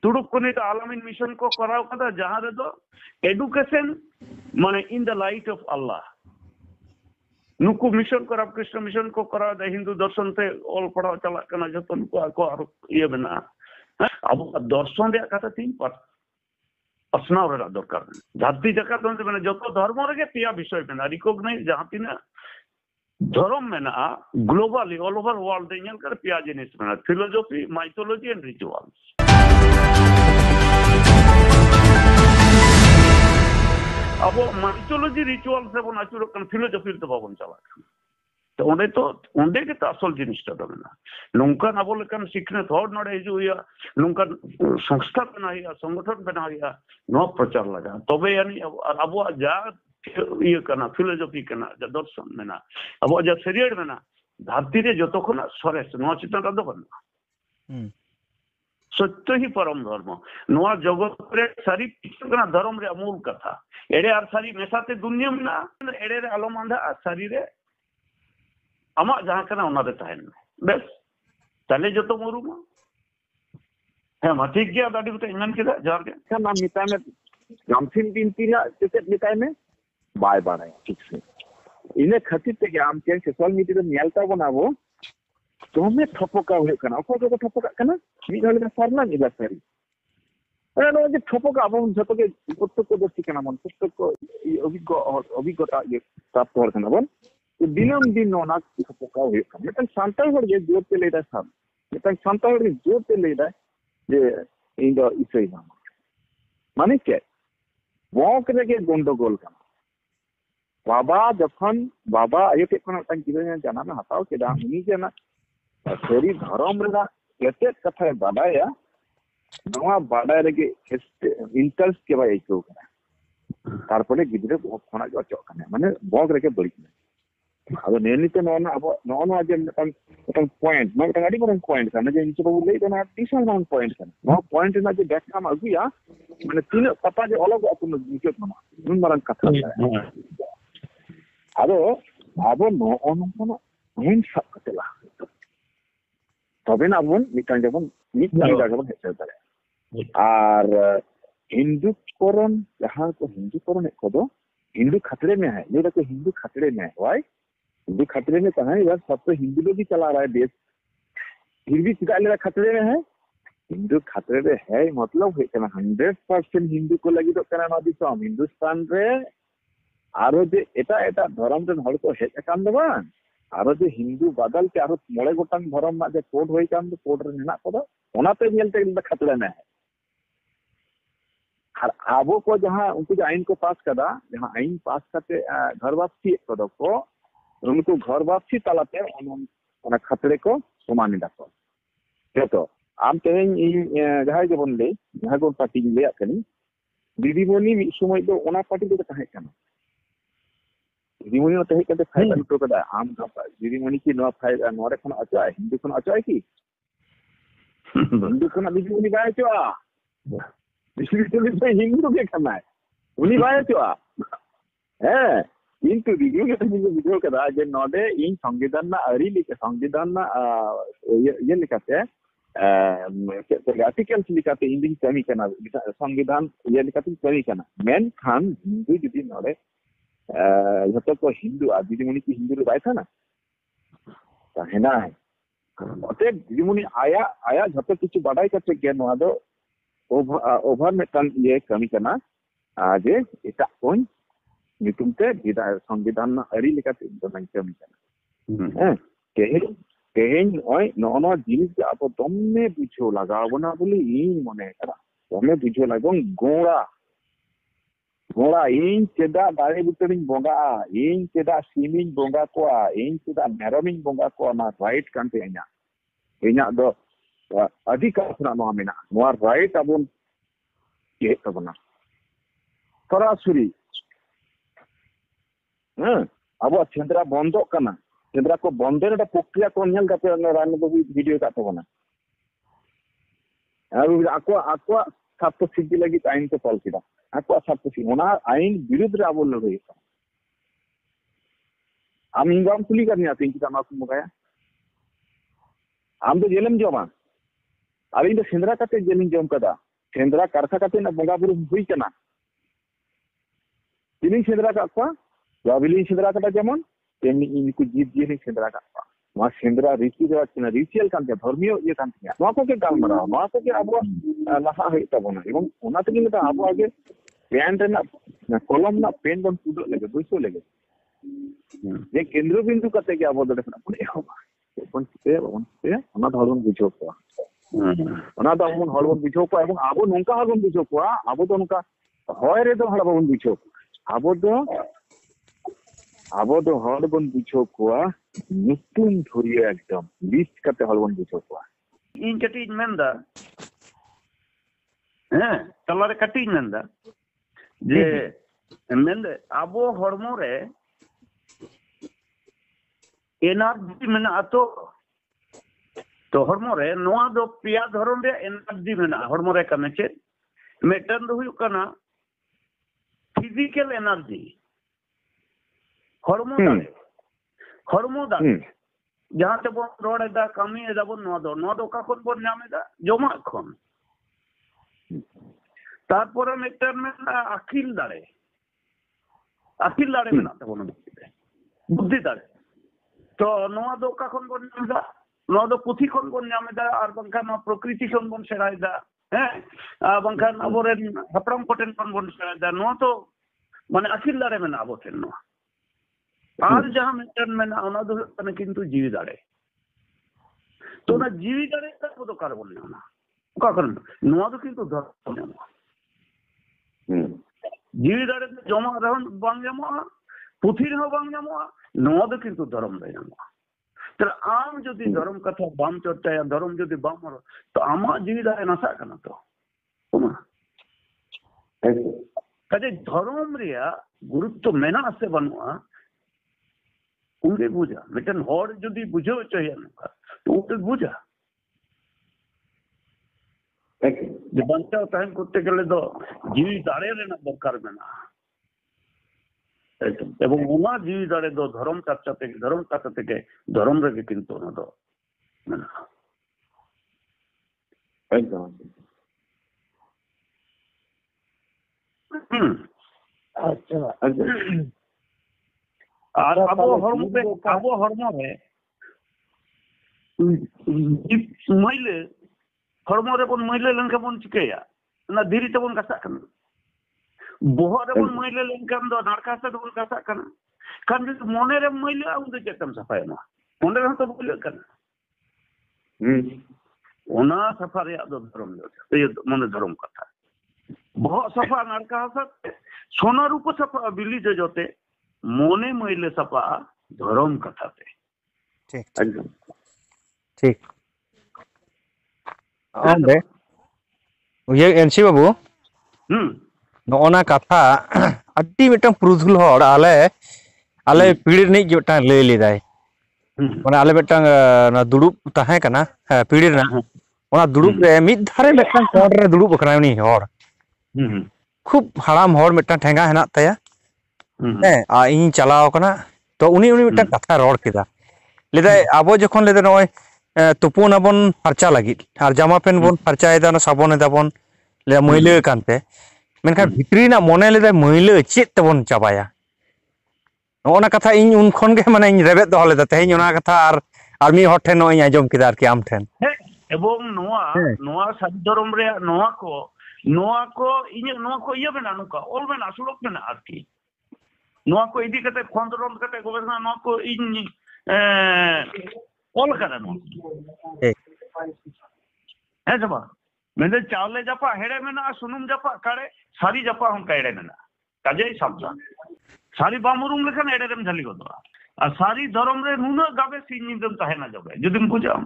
तुड़ुकनित आलमीन मिशन को कराव कदा जहां रे दो एडुकेशन माने in the light of Allah नुकु मिशन को रामकृष्ण मिशन को कराव दा हिंदू दर्शन ते ऑल पढ़ाव चला कना जतो नुकु आको आरो ये बना अब दर्शन रे कथा तीन पर असनाव रे दरकार धरती जगत तो माने जतो धर्म रे पिया विषय में रिकॉग्नाइज जहां तिना धर्म में ना globally all over world in कर पिया जिनिस में फिलोसफी माइथोलॉजी एंड रिचुअल्स अब माइथोलॉजी रिचुअल से बन आचुर कन फिलोसफी तो बाबन चला तो ओंडे के असल जिनिसटा दो ना नोंकन अब लेकन सिखने थोड़ नडे हिजु या नोंकन संस्था बनाया संगठन बनाया नो प्रचार लगा तबे यानी अब जा ये करना फिलोसफी करना दर्शन में ना अब जा शरीर में ना धरती रे जतो खना सरेस नो चिंता दो बना सत्य ही परम धर्म नोआ जगत रे सारी पिछना धर्म रे अमूल कथा एड़े आर सारी मेसाते दुनिया में ना एड़े रे आलो मांदा सारी रे अमा जहां कना ओना रे ताहेन बस तले जतो मोरुमा है मा ठीक गया दादी को इनन केदा जार के ना मिता में रामसिंह बिनती ना चेत मिताय में बाय बाय ठीक से इने खातिर ते आम के सोशल मीडिया रे नेलता बनाबो तो हमें ठपोका हुए कना अको को ठपोका कना मी गले सरना निला सरी अरे नो जे ठपोका अब जतो के पुस्तक को दर्शी कना मन पुस्तक को अभिज्ञता ये प्राप्त होर कना बन तो दिनम दिन नोना ठपोका हुए कना मतलब शांताल हर जे जोर पे लेदा सब मतलब शांताल हर जोर पे लेदा जे इन दो इसई नाम माने के वॉक रे के गंडगोल कना बाबा जखन बाबा आयो के कोन तन किबे जाना ना हटाओ के दा उनी जे ना सेरी धर्म रे केते कथा बाडाया नवा बाडाय रे के इंटरेस्ट के भाई को कना तारपरे गिदरे बहुत खना जो चक कना माने बॉग रे के बड़ी अब नेनिते नोना अब नोना जे तन पॉइंट मैं गाड़ी को पॉइंट करना जे इनसे बोले देना टीशन नाउन पॉइंट करना नो पॉइंट ना जे बैक काम अगुया माने तीन पता जे अलग अपन निके नमा नुन मरन कथा आरो अब नो ओनो इन सब कतला तबे ना बन मिटान जबन मिटान जबन हेसे दारे और हिंदू करण जहां को हिंदू करण को दो हिंदू खतरे में है ये देखो हिंदू खतरे में है भाई हिंदू खतरे में कहां है यार सब तो हिंदू लोग ही चला रहा है देश फिर भी कितना खतरे में है हिंदू खतरे में है मतलब है 100% हिंदू को लगी तो करना दिसम हिंदुस्तान रे आरो जे एटा एटा धर्म रे हर को हेज कान दबान आरो जे हिंदू बदल के आरो मोड़े गोटान धर्म मा जे कोड होई कान कोड रे ना को ओनाते नेलते खतरे में है और आबो को जहां उनको जो आईन को पास कदा जहां आईन पास करते घर वापसी को उनको घर वापसी तालाते ओना खतरे को समान दाको तो आम तेन जहां जे बन ले जहां को पार्टी ले आकनी दीदीमणि मिद समय दो ओना पार्टी दो ताहे कना दीदीमणि न ताहे कते फायदा लुटो कदा आम दीदीमणि की नो फायदा नोरे खन अचाय हिंदू खन अचाय की हिंदू खन दीदीमणि बाय चोआ हिंदू के करना है उन्हीं बाय चोआ है किंतु दीदी के वीडियो कदा जे नोडे इन संविधान ना अरी लिखे संविधान ना ये लिखाते आर्टिकल लिखाते हिंदी कमी करना संविधान ये लिखाते कमी करना मेन खान हिंदू जुदी नोडे जतो को हिंदू आ दीदीमणि की हिंदू बाय था ना ताहेना है ओते दीदीमणि आया आया जतो किछु बाडाई करते के नोआ दो ओवर में तन ये कमी करना जे एटा कोन नितुम ते संविधान ना अरी लेकाते कमी करना तेहेन ओय नो जिनिस के आप दमे बुझो लगावना बोली इन मने करा दमे बुझो लागों गोड़ा इन चेदा दारे बुतरिन बोंगा इन चेदा सीमिन बोंगा को इन चेदा मेरमिन बोंगा को ना राइट कांते इना दो अधिकार ना नो मेना नो राइट अबन के तबना सरासुरी अब चंद्रा बंदो कना चंद्रा को बंदे रे प्रक्रिया को नेल गाते रान को वीडियो का तबना और आको आको छात्र सिद्धि लगी आईन को तल किदा आको छात्र सिद्धि ओना आईन विरुद्ध रे आबो लड़ई आम इंगाम कुली करनी आते कि तमा को मगाया आम तो जेलम जमा अली तो सेंद्रा काते जेलिंग जम कदा सेंद्रा कारखा काते ना बंगा बुरु हुई कना तिनी सेंद्रा का को जाबिली सेंद्रा का जेमन तेमनी इनको जीव जीव सेंद्रा का मा सेंद्रा रीति देवा किना रिचुअल कांते धर्मीय ये कांते मा को के गालमरा मा को के अब लाहा है तबना एवं ओना तक में अब आगे पेन ना कलम ना पेन बन पुदो लगे बुझो लगे ये केंद्र बिंदु कते के अब दे अपन ओना धर्म बुझो को ओना दा मन हर बन बुझो को एवं अब नोंका हर बन बुझो को अब तो नोंका होय रे तो हर बन बुझो अब तो हर बन बुझो को नुतुन धोरिया एकदम लिस्ट कते हर बन बुझो को इन कटी मेंदा तलारे कटी मेंदा जे मेंदे अब हरमो रे एनर्जी मेना तो हरमो रे नोआ दो पिया धरन रे एनर्जी मेना हरमो रे कने चे मेटन दो हुयु कना फिजिकल एनर्जी हरमो दारे जहां ते बो रोड दा कमी एदा बो नो दो का कोन बो नामेदा जमा खन तारपरे मेटन में अखिल दारे मेना ते बो बुद्धि दारे तो नोआ दो का कोन बो नामेदा नो दो पुथी कोन बो नामेदा आर बंका नो प्रकृति कोन बो सेरायदा बंका अबोरे हपड़म कोटेन कोन बो सेरायदा नो तो माने अखिल दारे मेना अबो तेन नो आर जहां मेटन मेना ओना दो कने किंतु जीवी दारे तो ना जीवी दारे का दो कार बोलने ना का करन नोआ दो किंतु धर्म ना जीवी दारे जमा रहन बांग जमा पुथी हो बांग जमा नोआ दो किंतु धर्म दे जमा तो आम जदि धर्म कथा बाम चर्चा या धर्म जदि बाम तो आमा जीवी दारे नसा कना तो कजे धर्म रिया गुरुत्व मेना से बनवा उनके बुझा मिटन हर जदि बुझो चाहिए तो उनके बुझा जे बंचा टाइम करते गले दो जीवी दारे रेना दरकार मेना एवं ओना जीवी दारे दो धर्म चर्चा ते धर्म रे किंतु ना दो मेना एकदम अच्छा আর আবো হরমো রে মহিলে হরমো রে বন মহিলে লেনকে বন চিকেয়া না ধীরে তে বন কাসা কানা বহ রে বন মহিলে লেনকে দো নারকা সে বন কাসা কানা কান যে মনে রে মহিলে আউ দে চেতম সাফায় না মনে রে তো বলে কানা ওনা সাফারে আদো ধর্ম এই মনে ধর্ম কথা বহ সাফা নারকা সে সোনা রূপ সাফা বিলি যে জতে मोने महिले सपा धर्म कथा पे ठीक ओंदे ये एनसी बाबू नोना कथा अड्डी मिटन पुरुधुल हर आले पीढ़ी नि जोटा लय लेदाय माने आले मिटन ना दुड़ुब ताहे कना पीढ़ी ना ओना दुड़ुब रे मिद धारे मिटन कोड रे दुड़ुब कना उनी हर खूब हाड़ाम हर मिटन ठेंगा हेना ताया इन चलाव कना तो उनी मिटन कथा रोड केदा लेदा आबो जखन लेदा नय तुपुन आबन फरचा लगी और जामा पेन बन फरचायदा ना साबन एदाबन ले महिले कानते मेनखा भितरी ना मने लेदा महिले चेत तबन चाबाया ओना कथा इन उन खन गे माने इन रेबेत दो लेदा तेहिन ओना कथा आर मी हर ठेन नय आजम केदा आर कि आम ठेन एवं नोआ साधु धर्म रे नोआ को इया बेना नुका ओल बेना सुलक बेना आर कि नोआ को इदी कते खंडरम कते गवेषणा नोआ को इन ऑल करे नो है जबा मेंदे चावले जपा हेड़े मेना सुनुम जपा करे सारी जपा हम कायड़े मेना काजे शब्द सारी बामुरुम लेखन एड़े रेम झली गदो आ सारी धर्म रे नुना गाबे सिनिदम ताहेना जबे जदिम बुझाम